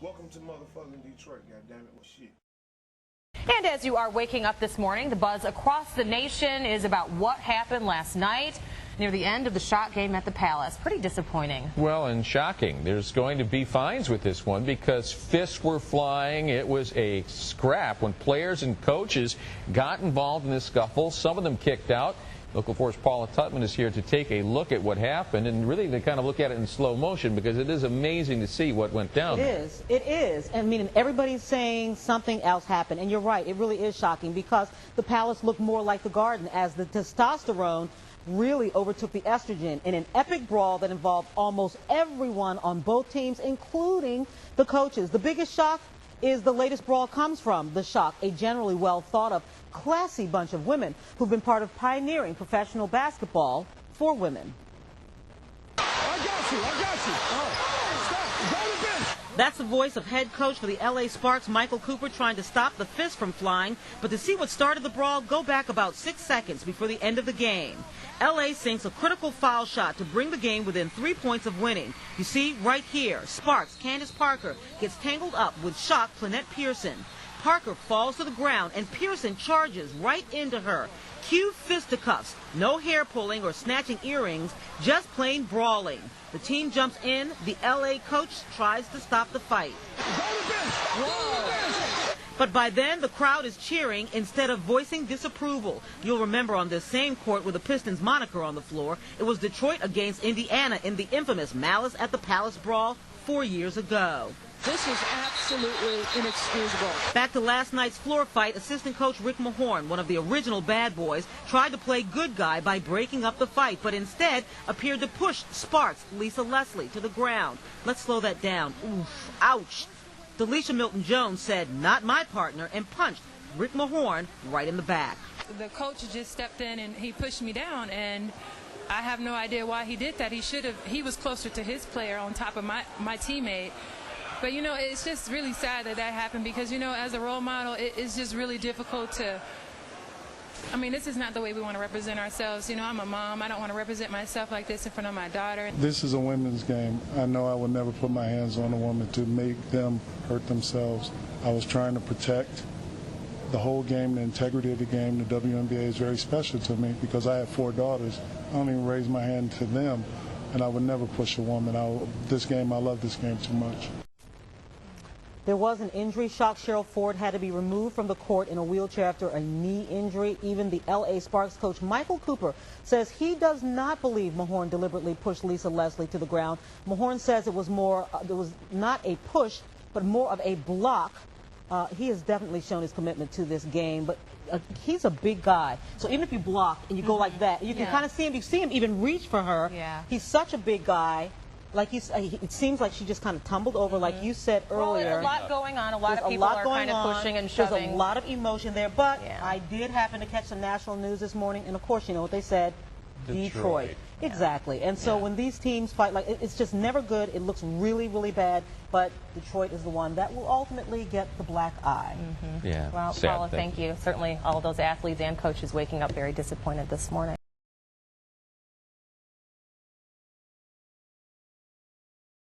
Welcome to motherfucking Detroit, goddammit. Well, shit. And as you are waking up this morning, the buzz across the nation is about what happened last night near the end of the shot game at the Palace. Pretty disappointing. Well, and shocking. There's going to be fines with this one because fists were flying. It was a scrap when players and coaches got involved in this scuffle. Some of them kicked out. Local 4's Paula Tutman is here to take a look at what happened and really to kind of look at it in slow motion because it is amazing to see what went down. It is. I mean, everybody's saying something else happened. And you're right, it really is shocking because the Palace looked more like the Garden as the testosterone really overtook the estrogen in an epic brawl that involved almost everyone on both teams, including the coaches. The biggest shock is the latest brawl comes from the shock, a generally well thought of, classy bunch of women who've been part of pioneering professional basketball for women. I got you. Oh, stop. Go to bench. That's the voice of head coach for the LA Sparks, Michael Cooper, trying to stop the fist from flying. But to see what started the brawl, go back about 6 seconds before the end of the game. LA sinks a critical foul shot to bring the game within 3 points of winning. You see, right here, Sparks' Candace Parker gets tangled up with shock Plenette Pierson. Parker falls to the ground and Pierson charges right into her. Cue fisticuffs, no hair pulling or snatching earrings, just plain brawling. The team jumps in, the LA coach tries to stop the fight. But by then, the crowd is cheering instead of voicing disapproval. You'll remember on this same court with the Pistons moniker on the floor, it was Detroit against Indiana in the infamous Malice at the Palace brawl 4 years ago. This was absolutely inexcusable. Back to last night's floor fight, assistant coach Rick Mahorn, one of the original bad boys, tried to play good guy by breaking up the fight, but instead appeared to push Sparks' Lisa Leslie to the ground. Let's slow that down. Oof, ouch. DeLisha Milton-Jones said, "Not my partner," and punched Rick Mahorn right in the back. The coach just stepped in and he pushed me down, and I have no idea why he did that. He was closer to his player on top of my teammate. But, you know, it's just really sad that happened because, you know, as a role model, it's just really difficult to, I mean, this is not the way we want to represent ourselves. You know, I'm a mom. I don't want to represent myself like this in front of my daughter. This is a women's game. I know I would never put my hands on a woman to make them hurt themselves. I was trying to protect the whole game, the integrity of the game. The WNBA is very special to me because I have 4 daughters. I don't even raise my hand to them, and I would never push a woman. I love this game too much. There was an injury. Shock Cheryl Ford had to be removed from the court in a wheelchair after a knee injury. Even the LA Sparks coach Michael Cooper says he does not believe Mahorn deliberately pushed Lisa Leslie to the ground. Mahorn says it was not a push, but more of a block. He has definitely shown his commitment to this game, but he's a big guy. So even if you block and you go like that, you can kind of see him. You see him even reach for her. Yeah. He's such a big guy. Like it seems like she just kind of tumbled over, like you said earlier. Well, a lot going on. A lot of people are kind of pushing and shoving. There's a lot of emotion there. But I did happen to catch some national news this morning, and of course, you know what they said. Detroit. Exactly. And so when these teams fight, like it's just never good. It looks really, really bad. But Detroit is the one that will ultimately get the black eye. Yeah. Well, Paula, thank you. Certainly all of those athletes and coaches waking up very disappointed this morning.